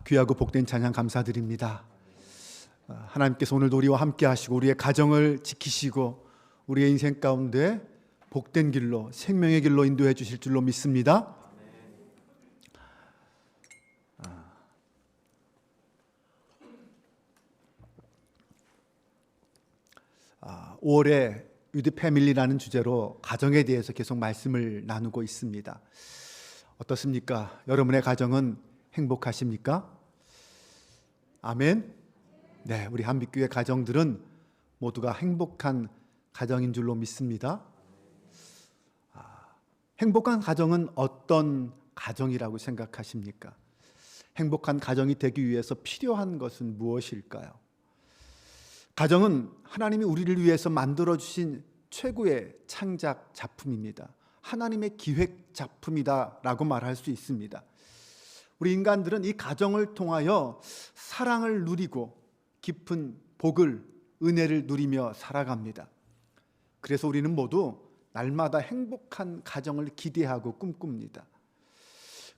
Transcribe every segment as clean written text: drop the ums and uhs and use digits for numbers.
귀하고 복된 찬양 감사드립니다. 하나님께서 오늘도 우리와 함께 하시고 우리의 가정을 지키시고 우리의 인생 가운데 복된 길로, 생명의 길로 인도해 주실 줄로 믿습니다. 5월에 위드 패밀리라는 주제로 가정에 대해서 계속 말씀을 나누고 있습니다. 어떻습니까? 여러분의 가정은 행복하십니까? 아멘. 네, 우리 한빛교회 가정들은 모두가 행복한 가정인 줄로 믿습니다. 행복한 가정은 어떤 가정이라고 생각하십니까? 행복한 가정이 되기 위해서 필요한 것은 무엇일까요? 가정은 하나님이 우리를 위해서 만들어주신 최고의 창작 작품입니다. 하나님의 기획 작품이다라고 말할 수 있습니다. 우리 인간들은 이 가정을 통하여 사랑을 누리고 깊은 복을, 은혜를 누리며 살아갑니다. 그래서 우리는 모두 날마다 행복한 가정을 기대하고 꿈꿉니다.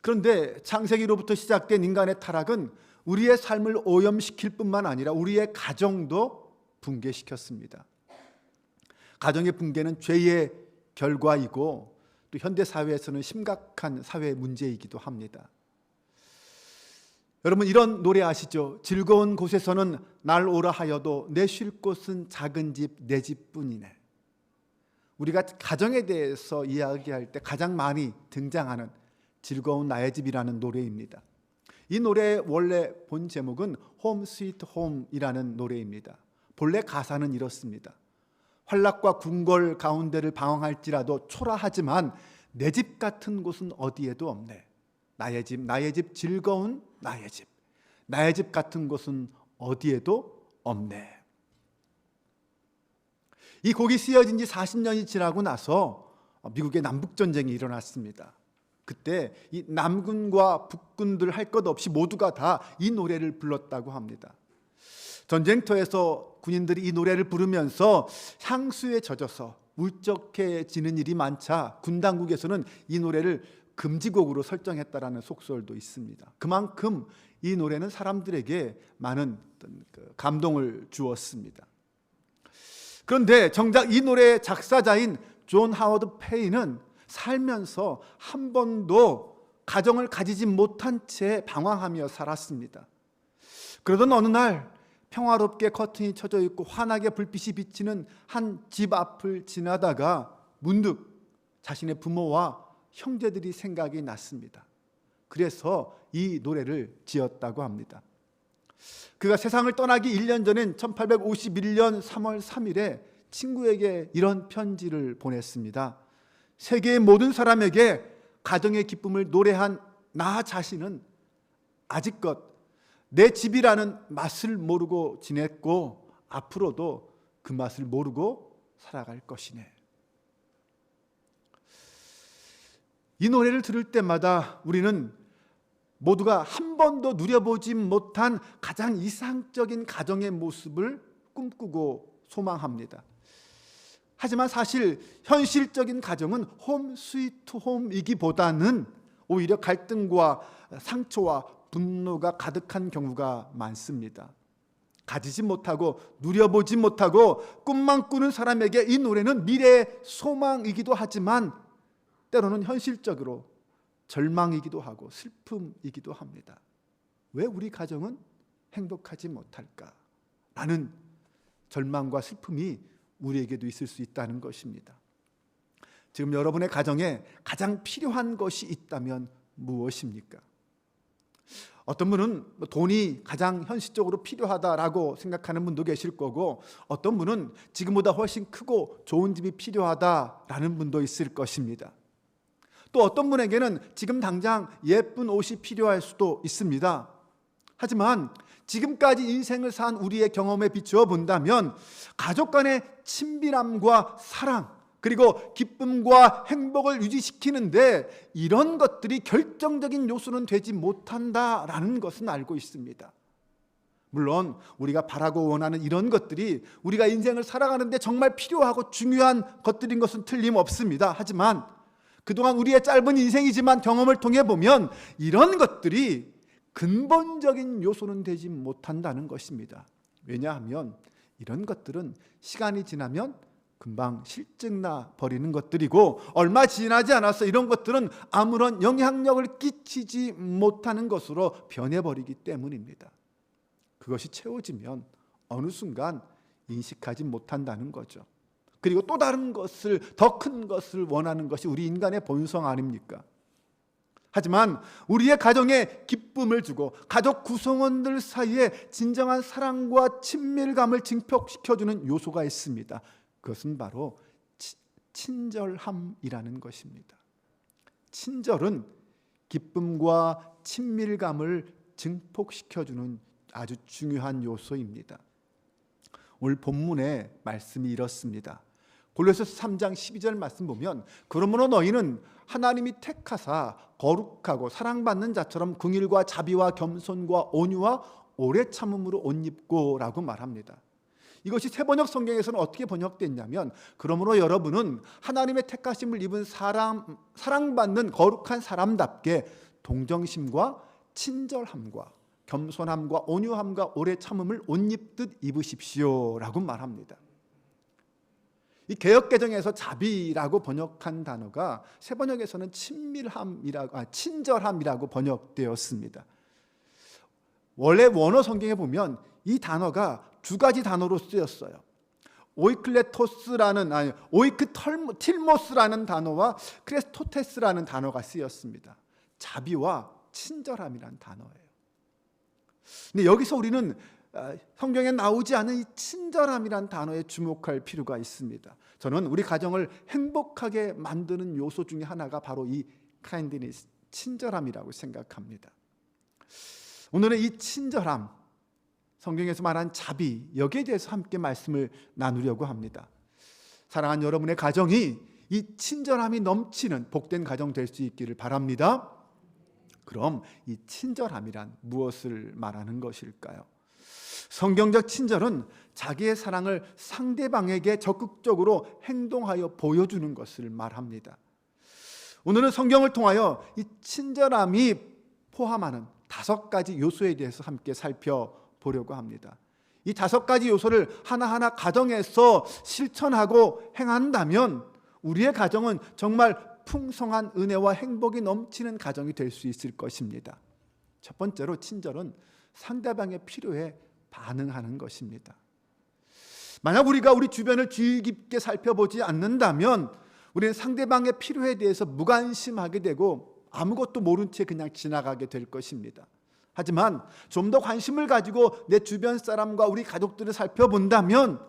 그런데 창세기로부터 시작된 인간의 타락은 우리의 삶을 오염시킬 뿐만 아니라 우리의 가정도 붕괴시켰습니다. 가정의 붕괴는 죄의 결과이고 또 현대 사회에서는 심각한 사회 문제이기도 합니다. 여러분, 이런 노래 아시죠? 즐거운 곳에서는 날 오라 하여도 내 쉴 곳은 작은 집 내 집뿐이네. 우리가 가정에 대해서 이야기할 때 가장 많이 등장하는 즐거운 나의 집이라는 노래입니다. 이 노래의 원래 본 제목은 홈 스위트 홈이라는 노래입니다. 본래 가사는 이렇습니다. 환락과 궁궐 가운데를 방황할지라도 초라하지만 내 집 같은 곳은 어디에도 없네. 나의 집 즐거운 나의 집. 나의 집 같은 곳은 어디에도 없네. 이 곡이 쓰여진 지 40년이 지나고 나서 미국의 남북전쟁이 일어났습니다. 그때 이 남군과 북군들 할 것 없이 모두가 다 이 노래를 불렀다고 합니다. 전쟁터에서 군인들이 이 노래를 부르면서 향수에 젖어서 울적해지는 일이 많자 군 당국에서는 이 노래를 금지곡으로 설정했다라는 속설도 있습니다. 그만큼 이 노래는 사람들에게 많은 감동을 주었습니다. 그런데 정작 이 노래의 작사자인 존 하워드 페이는 살면서 한 번도 가정을 가지지 못한 채 방황하며 살았습니다. 그러던 어느 날 평화롭게 커튼이 쳐져 있고 환하게 불빛이 비치는 한 집 앞을 지나다가 문득 자신의 부모와 형제들이 생각이 났습니다. 그래서 이 노래를 지었다고 합니다. 그가 세상을 떠나기 1년 전인 1851년 3월 3일에 친구에게 이런 편지를 보냈습니다. 세계의 모든 사람에게 가정의 기쁨을 노래한 나 자신은 아직껏 내 집이라는 맛을 모르고 지냈고 앞으로도 그 맛을 모르고 살아갈 것이네. 이 노래를 들을 때마다 우리는 모두가 한 번도 누려보지 못한 가장 이상적인 가정의 모습을 꿈꾸고 소망합니다. 하지만 사실 현실적인 가정은 홈 스위트 홈이기보다는 오히려 갈등과 상처와 분노가 가득한 경우가 많습니다. 가지지 못하고 누려보지 못하고 꿈만 꾸는 사람에게 이 노래는 미래의 소망이기도 하지만 때로는 현실적으로 절망이기도 하고 슬픔이기도 합니다. 왜 우리 가정은 행복하지 못할까? 라는 절망과 슬픔이 우리에게도 있을 수 있다는 것입니다. 지금 여러분의 가정에 가장 필요한 것이 있다면 무엇입니까? 어떤 분은 돈이 가장 현실적으로 필요하다라고 생각하는 분도 계실 거고 어떤 분은 지금보다 훨씬 크고 좋은 집이 필요하다라는 분도 있을 것입니다. 또 어떤 분에게는 지금 당장 예쁜 옷이 필요할 수도 있습니다. 하지만 지금까지 인생을 산 우리의 경험에 비추어 본다면 가족 간의 친밀함과 사랑 그리고 기쁨과 행복을 유지시키는데 이런 것들이 결정적인 요소는 되지 못한다라는 것은 알고 있습니다. 물론 우리가 바라고 원하는 이런 것들이 우리가 인생을 살아가는데 정말 필요하고 중요한 것들인 것은 틀림없습니다. 하지만 그동안 우리의 짧은 인생이지만 경험을 통해 보면 이런 것들이 근본적인 요소는 되지 못한다는 것입니다. 왜냐하면 이런 것들은 시간이 지나면 금방 실증나 버리는 것들이고, 얼마 지나지 않아서 이런 것들은 아무런 영향력을 끼치지 못하는 것으로 변해버리기 때문입니다. 그것이 채워지면 어느 순간 인식하지 못한다는 거죠. 그리고 또 다른 것을, 더 큰 것을 원하는 것이 우리 인간의 본성 아닙니까? 하지만 우리의 가정에 기쁨을 주고 가족 구성원들 사이에 진정한 사랑과 친밀감을 증폭시켜주는 요소가 있습니다. 그것은 바로 친절함이라는 것입니다. 친절은 기쁨과 친밀감을 증폭시켜주는 아주 중요한 요소입니다. 오늘 본문의 말씀이 이렇습니다. 골로새서 3장 12절 말씀 보면, 그러므로 너희는 하나님이 택하사 거룩하고 사랑받는 자처럼 긍휼과 자비와 겸손과 온유와 오래 참음으로 옷 입고 라고 말합니다. 이것이 새번역 성경에서는 어떻게 번역됐냐면, 그러므로 여러분은 하나님의 택하심을 입은 사랑받는 거룩한 사람답게 동정심과 친절함과 겸손함과 온유함과 오래 참음을 옷 입듯 입으십시오 라고 말합니다. 이 개역개정에서 자비라고 번역한 단어가 새번역에서는 친절함이라고 번역되었습니다. 원래 원어 성경에 보면 이 단어가 두 가지 단어로 쓰였어요. 오이크틸모스라는 단어와 크레스토테스라는 단어가 쓰였습니다. 자비와 친절함이라는 단어예요. 근데 여기서 우리는 성경에 나오지 않은 이 친절함이란 단어에 주목할 필요가 있습니다. 저는 우리 가정을 행복하게 만드는 요소 중에 하나가 바로 이 kindness, 친절함이라고 생각합니다. 오늘은 이 친절함, 성경에서 말한 자비, 여기에 대해서 함께 말씀을 나누려고 합니다. 사랑하는 여러분의 가정이 이 친절함이 넘치는 복된 가정 될 수 있기를 바랍니다. 그럼 이 친절함이란 무엇을 말하는 것일까요? 성경적 친절은 자기의 사랑을 상대방에게 적극적으로 행동하여 보여주는 것을 말합니다. 오늘은 성경을 통하여 이 친절함이 포함하는 5가지 요소에 대해서 함께 살펴보려고 합니다. 이 5가지 요소를 하나하나 가정에서 실천하고 행한다면 우리의 가정은 정말 풍성한 은혜와 행복이 넘치는 가정이 될 수 있을 것입니다. 첫 번째로, 친절은 상대방의 필요에 반응하는 것입니다. 만약 우리가 우리 주변을 주의 깊게 살펴보지 않는다면 우리는 상대방의 필요에 대해서 무관심하게 되고 아무것도 모른 채 그냥 지나가게 될 것입니다. 하지만 좀 더 관심을 가지고 내 주변 사람과 우리 가족들을 살펴본다면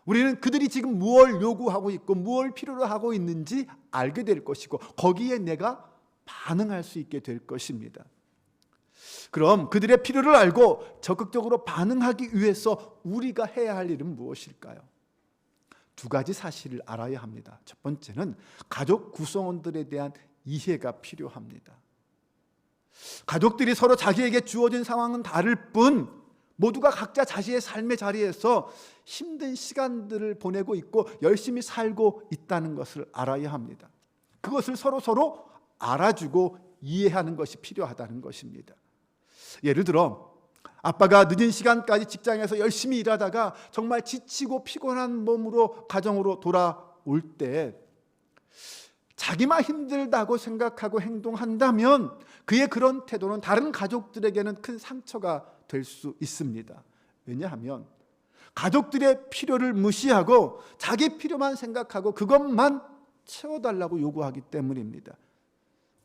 우리는 그들이 지금 무엇을 요구하고 있고 무엇을 필요로 하고 있는지 알게 될 것이고 거기에 내가 반응할 수 있게 될 것입니다. 그럼 그들의 필요를 알고 적극적으로 반응하기 위해서 우리가 해야 할 일은 무엇일까요? 2가지 사실을 알아야 합니다. 첫 번째는 가족 구성원들에 대한 이해가 필요합니다. 가족들이 서로 자기에게 주어진 상황은 다를 뿐 모두가 각자 자신의 삶의 자리에서 힘든 시간들을 보내고 있고 열심히 살고 있다는 것을 알아야 합니다. 그것을 서로 알아주고 이해하는 것이 필요하다는 것입니다. 예를 들어 아빠가 늦은 시간까지 직장에서 열심히 일하다가 정말 지치고 피곤한 몸으로 가정으로 돌아올 때 자기만 힘들다고 생각하고 행동한다면 그의 그런 태도는 다른 가족들에게는 큰 상처가 될 수 있습니다. 왜냐하면 가족들의 필요를 무시하고 자기 필요만 생각하고 그것만 채워달라고 요구하기 때문입니다.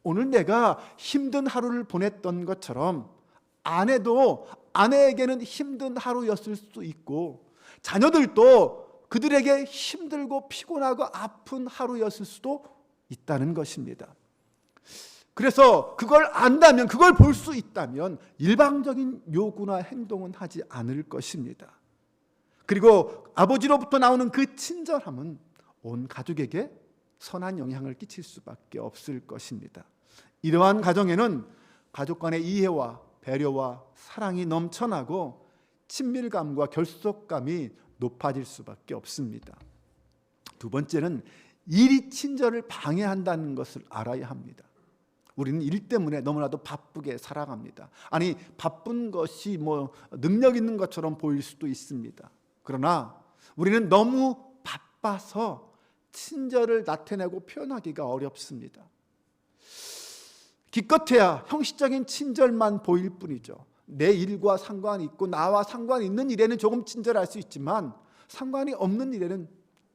오늘 내가 힘든 하루를 보냈던 것처럼 아내도 아내에게는 힘든 하루였을 수도 있고 자녀들도 그들에게 힘들고 피곤하고 아픈 하루였을 수도 있다는 것입니다. 그래서 그걸 안다면, 그걸 볼 수 있다면 일방적인 요구나 행동은 하지 않을 것입니다. 그리고 아버지로부터 나오는 그 친절함은 온 가족에게 선한 영향을 끼칠 수밖에 없을 것입니다. 이러한 가정에는 가족 간의 이해와 배려와 사랑이 넘쳐나고 친밀감과 결속감이 높아질 수밖에 없습니다. 2번째는 일이 친절을 방해한다는 것을 알아야 합니다. 우리는 일 때문에 너무나도 바쁘게 살아갑니다. 아니, 바쁜 것이 능력 있는 것처럼 보일 수도 있습니다. 그러나 우리는 너무 바빠서 친절을 나타내고 표현하기가 어렵습니다. 기껏해야 형식적인 친절만 보일 뿐이죠. 내 일과 상관이 있고 나와 상관이 있는 일에는 조금 친절할 수 있지만 상관이 없는 일에는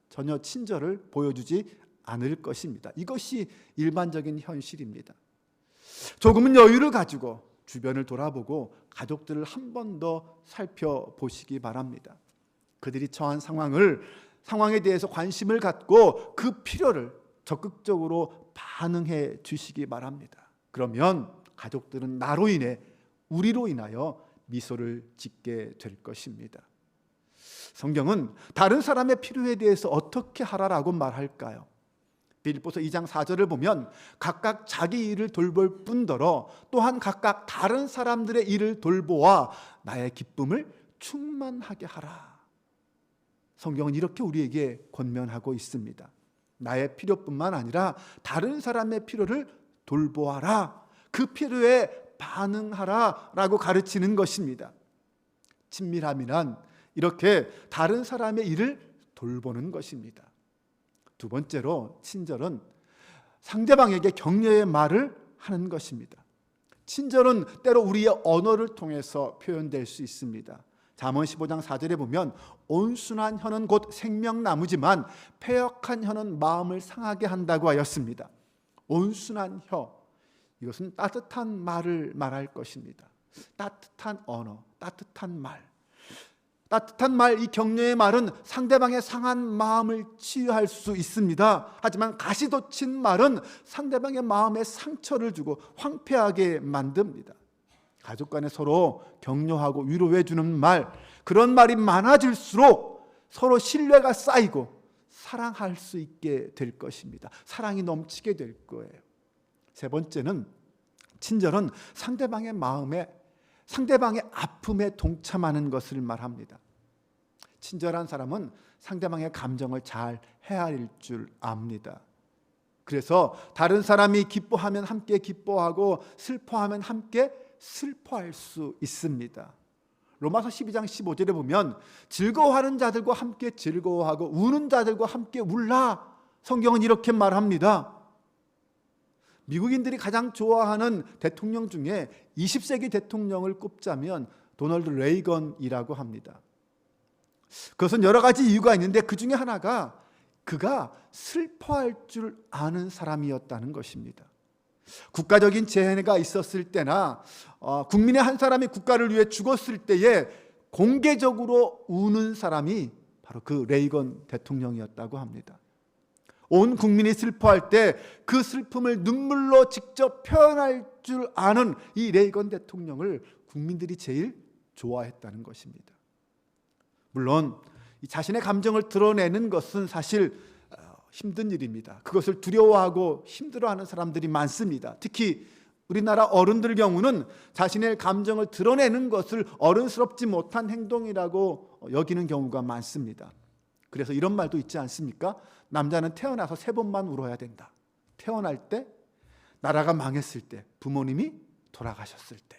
전혀 친절을 보여주지 않을 것입니다. 이것이 일반적인 현실입니다. 조금은 여유를 가지고 주변을 돌아보고 가족들을 한 번 더 살펴보시기 바랍니다. 그들이 처한 상황에 대해서 관심을 갖고 그 필요를 적극적으로 반응해 주시기 바랍니다. 그러면 가족들은 나로 인해, 우리로 인하여 미소를 짓게 될 것입니다. 성경은 다른 사람의 필요에 대해서 어떻게 하라라고 말할까요? 빌립보서 2장 4절을 보면 각각 자기 일을 돌볼 뿐더러 또한 각각 다른 사람들의 일을 돌보아 나의 기쁨을 충만하게 하라. 성경은 이렇게 우리에게 권면하고 있습니다. 나의 필요뿐만 아니라 다른 사람의 필요를 돌보아라. 그 필요에 반응하라 라고 가르치는 것입니다. 친밀함이란 이렇게 다른 사람의 일을 돌보는 것입니다. 두 번째로 친절은 상대방에게 격려의 말을 하는 것입니다. 친절은 때로 우리의 언어를 통해서 표현될 수 있습니다. 잠언 15장 4절에 보면 온순한 혀는 곧 생명나무지만 패역한 혀는 마음을 상하게 한다고 하였습니다. 온순한 혀, 이것은 따뜻한 말을 말할 것입니다. 따뜻한 언어, 따뜻한 말. 따뜻한 말, 이 격려의 말은 상대방의 상한 마음을 치유할 수 있습니다. 하지만 가시돋친 말은 상대방의 마음에 상처를 주고 황폐하게 만듭니다. 가족 간에 서로 격려하고 위로해 주는 말, 그런 말이 많아질수록 서로 신뢰가 쌓이고 사랑할 수 있게 될 것입니다. 사랑이 넘치게 될 거예요. 세 번째는 친절은 상대방의 마음에, 상대방의 아픔에 동참하는 것을 말합니다. 친절한 사람은 상대방의 감정을 잘 헤아릴 줄 압니다. 그래서 다른 사람이 기뻐하면 함께 기뻐하고 슬퍼하면 함께 슬퍼할 수 있습니다. 로마서 12장 15절에 보면 즐거워하는 자들과 함께 즐거워하고 우는 자들과 함께 울라. 성경은 이렇게 말합니다. 미국인들이 가장 좋아하는 대통령 중에 20세기 대통령을 꼽자면 도널드 레이건이라고 합니다. 그것은 여러 가지 이유가 있는데 그 중에 하나가 그가 슬퍼할 줄 아는 사람이었다는 것입니다. 국가적인 재해가 있었을 때나 국민의 한 사람이 국가를 위해 죽었을 때에 공개적으로 우는 사람이 바로 그 레이건 대통령이었다고 합니다. 온 국민이 슬퍼할 때 그 슬픔을 눈물로 직접 표현할 줄 아는 이 레이건 대통령을 국민들이 제일 좋아했다는 것입니다. 물론 자신의 감정을 드러내는 것은 사실 힘든 일입니다. 그것을 두려워하고 힘들어하는 사람들이 많습니다. 특히 우리나라 어른들 경우는 자신의 감정을 드러내는 것을 어른스럽지 못한 행동이라고 여기는 경우가 많습니다. 그래서 이런 말도 있지 않습니까? 남자는 태어나서 3번만 울어야 된다. 태어날 때, 나라가 망했을 때, 부모님이 돌아가셨을 때.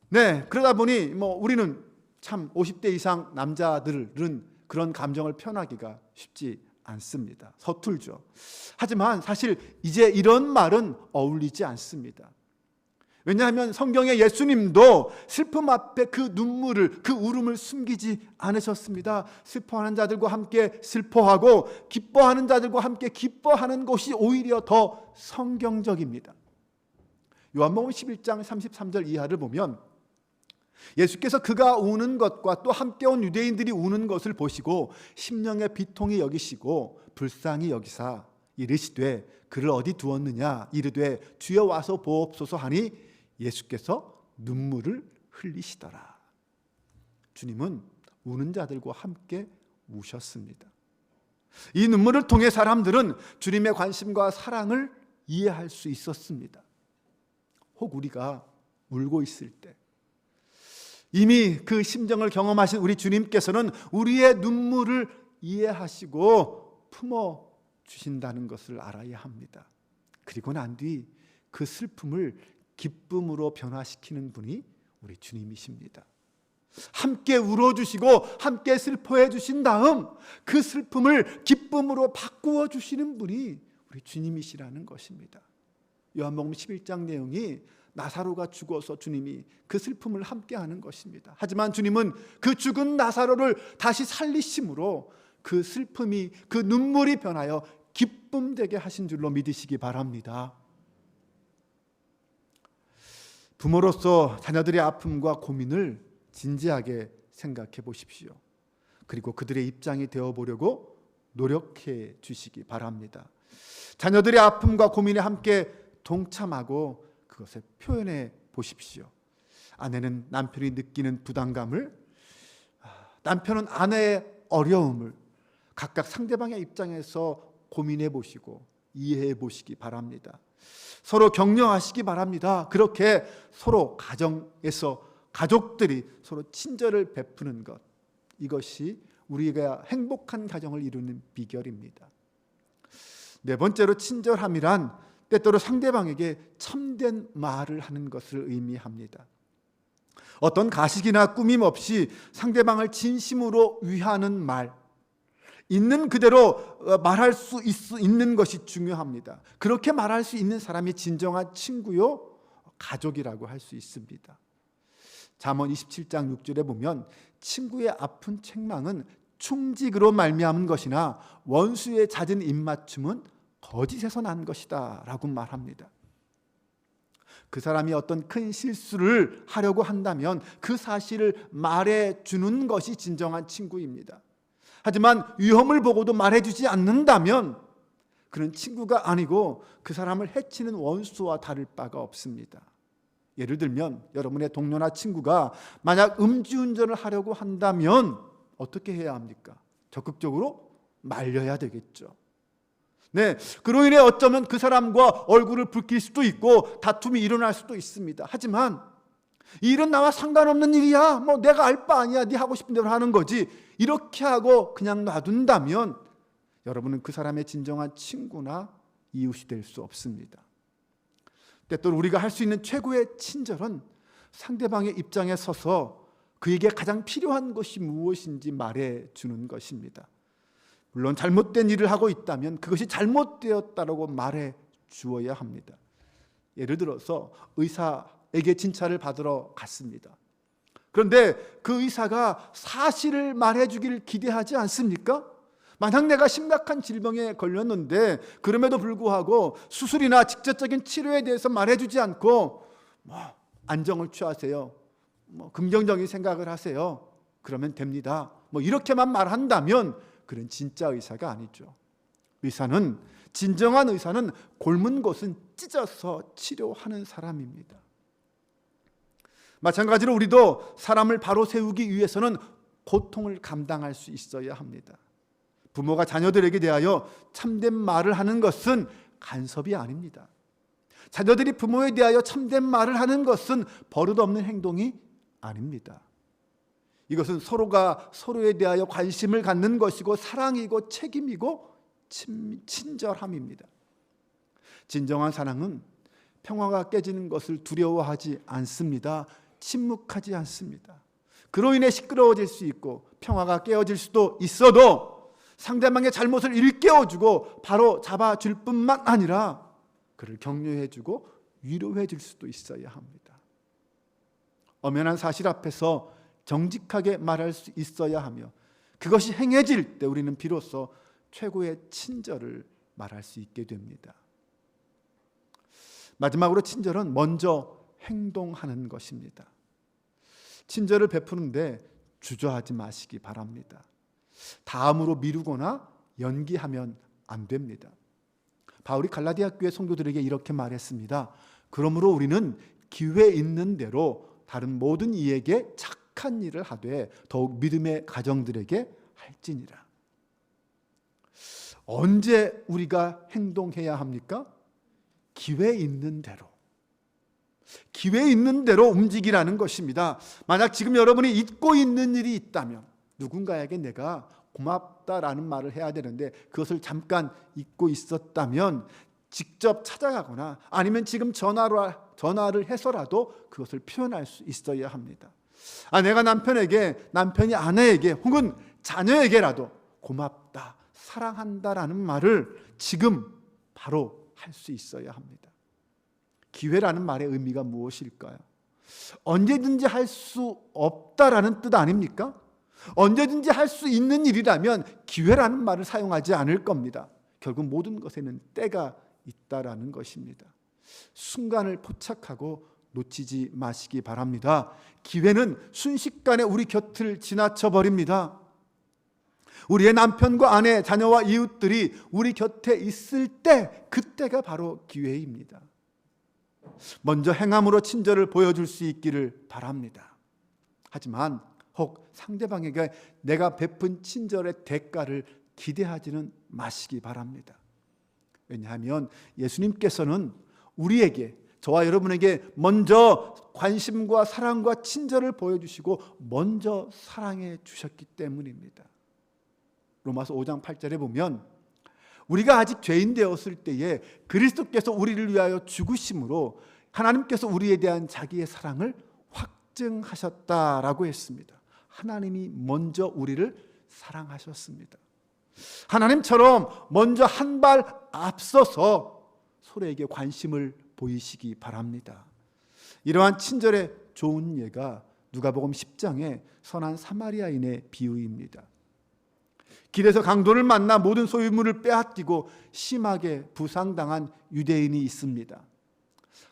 네, 그러다 보니 우리는 참 50대 이상 남자들은 그런 감정을 표현하기가 쉽지 않습니다. 서툴죠. 하지만 사실 이제 이런 말은 어울리지 않습니다. 왜냐하면 성경의 예수님도 슬픔 앞에 그 눈물을, 그 울음을 숨기지 않으셨습니다. 슬퍼하는 자들과 함께 슬퍼하고 기뻐하는 자들과 함께 기뻐하는 것이 오히려 더 성경적입니다. 요한복음 11장 33절 이하를 보면 예수께서 그가 우는 것과 또 함께 온 유대인들이 우는 것을 보시고 심령의 비통이 여기시고 불쌍히 여기사 이르시되 그를 어디 두었느냐 이르되 주여 와서 보옵소서 하니 예수께서 눈물을 흘리시더라. 주님은 우는 자들과 함께 우셨습니다. 이 눈물을 통해 사람들은 주님의 관심과 사랑을 이해할 수 있었습니다. 혹 우리가 울고 있을 때 이미 그 심정을 경험하신 우리 주님께서는 우리의 눈물을 이해하시고 품어주신다는 것을 알아야 합니다. 그리고 난 뒤 그 슬픔을 기쁨으로 변화시키는 분이 우리 주님이십니다. 함께 울어주시고 함께 슬퍼해 주신 다음 그 슬픔을 기쁨으로 바꾸어 주시는 분이 우리 주님이시라는 것입니다. 요한복음 11장 내용이 나사로가 죽어서 주님이 그 슬픔을 함께 하는 것입니다. 하지만 주님은 그 죽은 나사로를 다시 살리심으로 그 슬픔이, 그 눈물이 변하여 기쁨 되게 하신 줄로 믿으시기 바랍니다. 부모로서 자녀들의 아픔과 고민을 진지하게 생각해 보십시오. 그리고 그들의 입장이 되어 보려고 노력해 주시기 바랍니다. 자녀들의 아픔과 고민에 함께 동참하고 그것을 표현해 보십시오. 아내는 남편이 느끼는 부담감을, 남편은 아내의 어려움을 각각 상대방의 입장에서 고민해 보시고 이해해 보시기 바랍니다. 서로 격려하시기 바랍니다. 그렇게 서로 가정에서 가족들이 서로 친절을 베푸는 것, 이것이 우리가 행복한 가정을 이루는 비결입니다. 네 번째로, 친절함이란 때때로 상대방에게 참된 말을 하는 것을 의미합니다. 어떤 가식이나 꾸밈 없이 상대방을 진심으로 위하는 말, 있는 그대로 말할 수 있는 것이 중요합니다. 그렇게 말할 수 있는 사람이 진정한 친구요, 가족이라고 할 수 있습니다. 잠언 27장 6절에 보면 친구의 아픈 책망은 충직으로 말미암은 것이나 원수의 잦은 입맞춤은 거짓에서 난 것이다 라고 말합니다. 그 사람이 어떤 큰 실수를 하려고 한다면 그 사실을 말해주는 것이 진정한 친구입니다. 하지만 위험을 보고도 말해주지 않는다면 그는 친구가 아니고 그 사람을 해치는 원수와 다를 바가 없습니다. 예를 들면 여러분의 동료나 친구가 만약 음주운전을 하려고 한다면 어떻게 해야 합니까? 적극적으로 말려야 되겠죠. 네, 그로 인해 어쩌면 그 사람과 얼굴을 붉힐 수도 있고 다툼이 일어날 수도 있습니다. 하지만 이 일은 나와 상관없는 일이야, 내가 알 바 아니야, 네 하고 싶은 대로 하는 거지, 이렇게 하고 그냥 놔둔다면 여러분은 그 사람의 진정한 친구나 이웃이 될 수 없습니다. 때때로 우리가 할 수 있는 최고의 친절은 상대방의 입장에 서서 그에게 가장 필요한 것이 무엇인지 말해주는 것입니다. 물론 잘못된 일을 하고 있다면 그것이 잘못되었다라고 말해 주어야 합니다. 예를 들어서 의사에게 진찰을 받으러 갔습니다. 그런데 그 의사가 사실을 말해주기를 기대하지 않습니까? 만약 내가 심각한 질병에 걸렸는데 그럼에도 불구하고 수술이나 직접적인 치료에 대해서 말해주지 않고 안정을 취하세요, 긍정적인 생각을 하세요, 그러면 됩니다, 이렇게만 말한다면 그는 진짜 의사가 아니죠. 진정한 의사는 곪은 곳은 찢어서 치료하는 사람입니다. 마찬가지로 우리도 사람을 바로 세우기 위해서는 고통을 감당할 수 있어야 합니다. 부모가 자녀들에게 대하여 참된 말을 하는 것은 간섭이 아닙니다. 자녀들이 부모에 대하여 참된 말을 하는 것은 버릇없는 행동이 아닙니다. 이것은 서로가 서로에 대하여 관심을 갖는 것이고 사랑이고 책임이고 친절함입니다. 진정한 사랑은 평화가 깨지는 것을 두려워하지 않습니다. 침묵하지 않습니다. 그로 인해 시끄러워질 수 있고 평화가 깨어질 수도 있어도 상대방의 잘못을 일깨워주고 바로 잡아줄 뿐만 아니라 그를 격려해주고 위로해줄 수도 있어야 합니다. 엄연한 사실 앞에서 정직하게 말할 수 있어야 하며 그것이 행해질 때 우리는 비로소 최고의 친절을 말할 수 있게 됩니다. 마지막으로 친절은 먼저 행동하는 것입니다. 친절을 베푸는데 주저하지 마시기 바랍니다. 다음으로 미루거나 연기하면 안 됩니다. 바울이 갈라디아 교회 성도들에게 이렇게 말했습니다. 그러므로 우리는 기회 있는 대로 다른 모든 이에게 착한 일을 하되 더욱 믿음의 가정들에게 할지니라. 언제 우리가 행동해야 합니까? 기회 있는 대로. 기회 있는 대로 움직이라는 것입니다. 만약 지금 여러분이 잊고 있는 일이 있다면 누군가에게 내가 고맙다라는 말을 해야 되는데 그것을 잠깐 잊고 있었다면 직접 찾아가거나 아니면 지금 전화를 해서라도 그것을 표현할 수 있어야 합니다. 아내가 남편에게, 남편이 아내에게 혹은 자녀에게라도 고맙다, 사랑한다라는 말을 지금 바로 할 수 있어야 합니다. 기회라는 말의 의미가 무엇일까요? 언제든지 할 수 없다라는 뜻 아닙니까? 언제든지 할 수 있는 일이라면 기회라는 말을 사용하지 않을 겁니다. 결국 모든 것에는 때가 있다라는 것입니다. 순간을 포착하고 놓치지 마시기 바랍니다. 기회는 순식간에 우리 곁을 지나쳐 버립니다. 우리의 남편과 아내, 자녀와 이웃들이 우리 곁에 있을 때, 그때가 바로 기회입니다. 먼저 행함으로 친절을 보여줄 수 있기를 바랍니다. 하지만 혹 상대방에게 내가 베푼 친절의 대가를 기대하지는 마시기 바랍니다. 왜냐하면 예수님께서는 우리에게, 저와 여러분에게 먼저 관심과 사랑과 친절을 보여주시고 먼저 사랑해 주셨기 때문입니다. 로마서 5장 8절에 보면 우리가 아직 죄인 되었을 때에 그리스도께서 우리를 위하여 죽으심으로 하나님께서 우리에 대한 자기의 사랑을 확증하셨다라고 했습니다. 하나님이 먼저 우리를 사랑하셨습니다. 하나님처럼 먼저 한 발 앞서서 서로에게 관심을 보이시기 바랍니다. 이러한 친절의 좋은 예가 누가복음 10장의 선한 사마리아인의 비유입니다. 길에서 강도를 만나 모든 소유물을 빼앗기고 심하게 부상당한 유대인이 있습니다.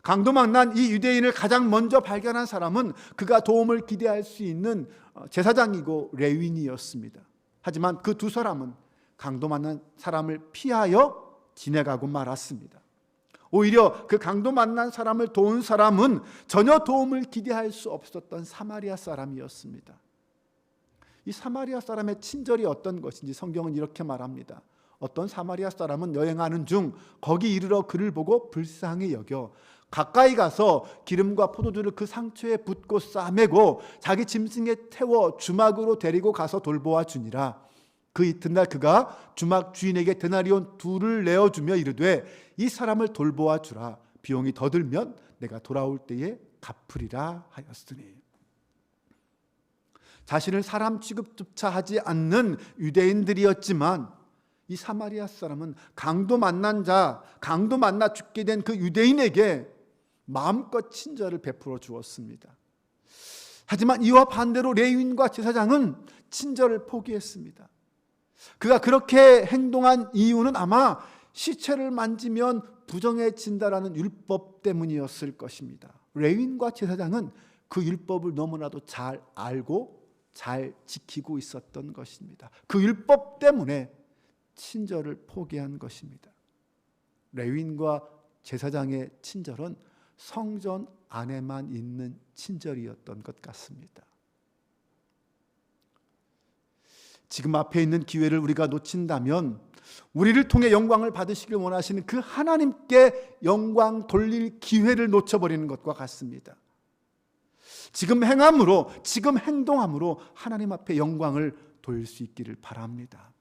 강도 만난 이 유대인을 가장 먼저 발견한 사람은 그가 도움을 기대할 수 있는 제사장이고 레위인이었습니다. 하지만 그 두 사람은 강도 만난 사람을 피하여 지나가고 말았습니다. 오히려 그 강도 만난 사람을 도운 사람은 전혀 도움을 기대할 수 없었던 사마리아 사람이었습니다. 이 사마리아 사람의 친절이 어떤 것인지 성경은 이렇게 말합니다. 어떤 사마리아 사람은 여행하는 중 거기 이르러 그를 보고 불쌍히 여겨 가까이 가서 기름과 포도주를 그 상처에 붓고 싸매고 자기 짐승에 태워 주막으로 데리고 가서 돌보아 주니라. 그 이튿날 그가 주막 주인에게 데나리온 2를 내어주며 이르되 이 사람을 돌보아 주라. 비용이 더 들면 내가 돌아올 때에 갚으리라 하였으니. 자신을 사람 취급조차 하지 않는 유대인들이었지만 이 사마리아 사람은 강도 만나 죽게 된 그 유대인에게 마음껏 친절을 베풀어 주었습니다. 하지만 이와 반대로 레위인과 제사장은 친절을 포기했습니다. 그가 그렇게 행동한 이유는 아마 시체를 만지면 부정해진다라는 율법 때문이었을 것입니다. 레위인과 제사장은 그 율법을 너무나도 잘 알고 잘 지키고 있었던 것입니다. 그 율법 때문에 친절을 포기한 것입니다. 레위인과 제사장의 친절은 성전 안에만 있는 친절이었던 것 같습니다. 지금 앞에 있는 기회를 우리가 놓친다면 우리를 통해 영광을 받으시길 원하시는 그 하나님께 영광 돌릴 기회를 놓쳐버리는 것과 같습니다. 지금 행함으로, 지금 행동함으로 하나님 앞에 영광을 돌릴 수 있기를 바랍니다.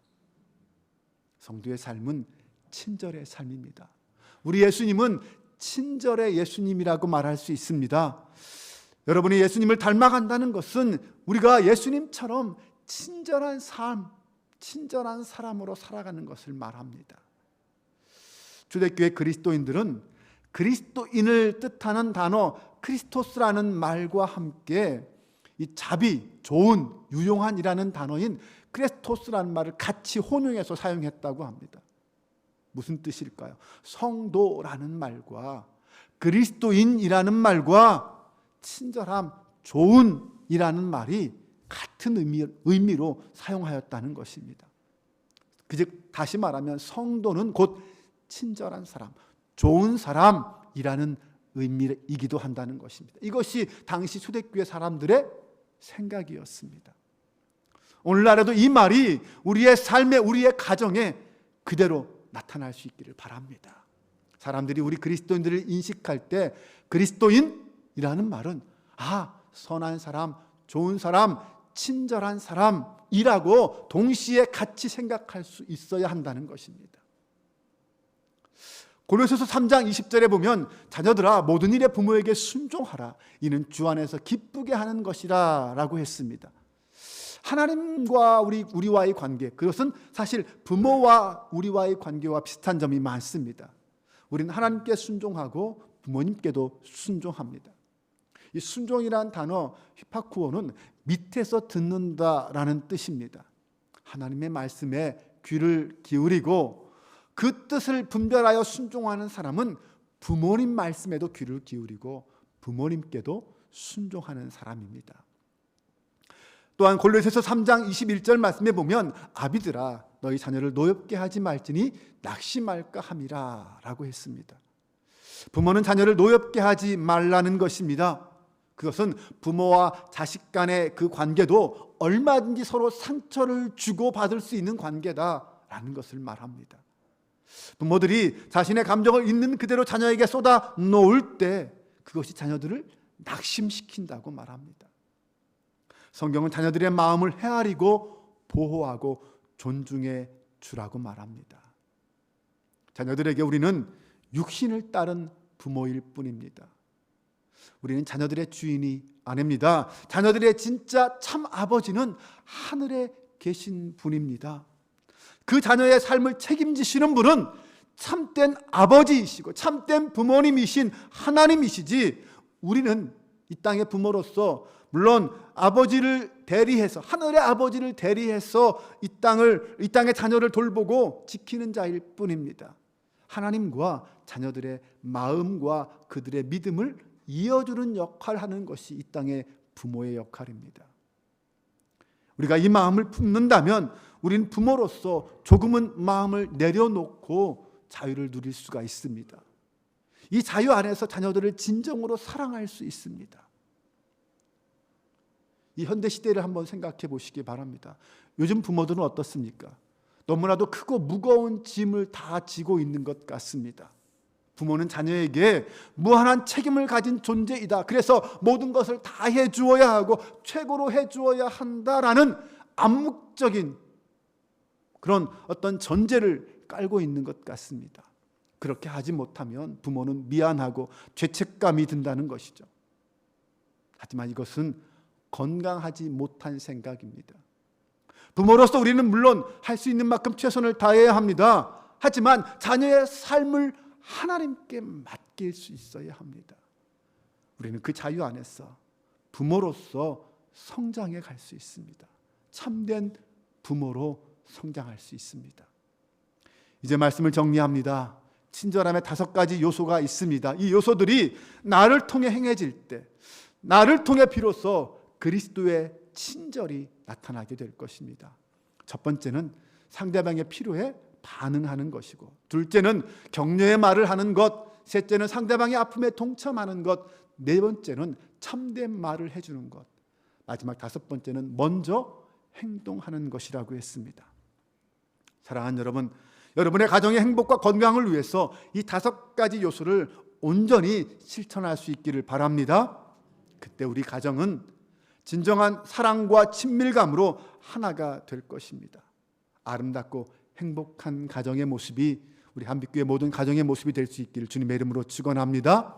성도의 삶은 친절의 삶입니다. 우리 예수님은 친절의 예수님이라고 말할 수 있습니다. 여러분이 예수님을 닮아간다는 것은 우리가 예수님처럼 친절한 삶, 친절한 사람으로 살아가는 것을 말합니다. 초대교회 그리스도인들은 그리스도인을 뜻하는 단어 크리스토스라는 말과 함께 이 자비, 좋은, 유용한이라는 단어인 크리스토스라는 말을 같이 혼용해서 사용했다고 합니다. 무슨 뜻일까요? 성도라는 말과 그리스도인이라는 말과 친절함, 좋은이라는 말이 같은 의미로 사용하였다는 것입니다. 즉 다시 말하면 성도는 곧 친절한 사람, 좋은 사람이라는 의미이기도 한다는 것입니다. 이것이 당시 초대교회 사람들의 생각이었습니다. 오늘날에도 이 말이 우리의 삶에, 우리의 가정에 그대로 나타날 수 있기를 바랍니다. 사람들이 우리 그리스도인들을 인식할 때 그리스도인이라는 말은 선한 사람, 좋은 사람, 친절한 사람이라고 동시에 같이 생각할 수 있어야 한다는 것입니다. 골로새서 3장 20절에 보면 자녀들아 모든 일에 부모에게 순종하라. 이는 주 안에서 기쁘게 하는 것이라 라고 했습니다. 하나님과 우리와의 관계, 그것은 사실 부모와 우리와의 관계와 비슷한 점이 많습니다. 우리는 하나님께 순종하고 부모님께도 순종합니다. 이 순종이란 단어 휘파쿠오는 밑에서 듣는다라는 뜻입니다. 하나님의 말씀에 귀를 기울이고 그 뜻을 분별하여 순종하는 사람은 부모님 말씀에도 귀를 기울이고 부모님께도 순종하는 사람입니다. 또한 골로새서 3장 21절 말씀에 보면 아비들아 너희 자녀를 노엽게 하지 말지니 낙심할까 함이라 라고 했습니다. 부모는 자녀를 노엽게 하지 말라는 것입니다. 그것은 부모와 자식 간의 그 관계도 얼마든지 서로 상처를 주고받을 수 있는 관계다라는 것을 말합니다. 부모들이 자신의 감정을 있는 그대로 자녀에게 쏟아 놓을 때 그것이 자녀들을 낙심시킨다고 말합니다. 성경은 자녀들의 마음을 헤아리고 보호하고 존중해 주라고 말합니다. 자녀들에게 우리는 육신을 따른 부모일 뿐입니다. 우리는 자녀들의 주인이 아닙니다. 자녀들의 진짜 참 아버지는 하늘에 계신 분입니다. 그 자녀의 삶을 책임지시는 분은 참된 아버지이시고 참된 부모님이신 하나님이시지, 우리는 이 땅의 부모로서 물론 아버지를 대리해서, 하늘의 아버지를 대리해서 이 땅의 자녀를 돌보고 지키는 자일 뿐입니다. 하나님과 자녀들의 마음과 그들의 믿음을 이어주는 역할을 하는 것이 이 땅의 부모의 역할입니다. 우리가 이 마음을 품는다면 우리는 부모로서 조금은 마음을 내려놓고 자유를 누릴 수가 있습니다. 이 자유 안에서 자녀들을 진정으로 사랑할 수 있습니다. 이 현대 시대를 한번 생각해 보시기 바랍니다. 요즘 부모들은 어떻습니까? 너무나도 크고 무거운 짐을 다 지고 있는 것 같습니다. 부모는 자녀에게 무한한 책임을 가진 존재이다. 그래서 모든 것을 다 해주어야 하고 최고로 해주어야 한다라는 암묵적인 그런 어떤 전제를 깔고 있는 것 같습니다. 그렇게 하지 못하면 부모는 미안하고 죄책감이 든다는 것이죠. 하지만 이것은 건강하지 못한 생각입니다. 부모로서 우리는 물론 할 수 있는 만큼 최선을 다해야 합니다. 하지만 자녀의 삶을 하나님께 맡길 수 있어야 합니다. 우리는 그 자유 안에서 부모로서 성장해 갈 수 있습니다. 참된 부모로 성장할 수 있습니다. 이제 말씀을 정리합니다. 친절함에 5가지 요소가 있습니다. 이 요소들이 나를 통해 행해질 때, 나를 통해 비로소 그리스도의 친절이 나타나게 될 것입니다. 첫 번째는 상대방의 필요에 반응하는 것이고, 둘째는 격려의 말을 하는 것, 셋째는 상대방의 아픔에 동참하는 것, 네 번째는 참된 말을 해주는 것, 마지막 5번째는 먼저 행동하는 것이라고 했습니다. 사랑하는 여러분, 여러분의 가정의 행복과 건강을 위해서 이 5가지 요소를 온전히 실천할 수 있기를 바랍니다. 그때 우리 가정은 진정한 사랑과 친밀감으로 하나가 될 것입니다. 아름답고 행복한 가정의 모습이 우리 한빛교회 모든 가정의 모습이 될 수 있기를 주님의 이름으로 축원합니다.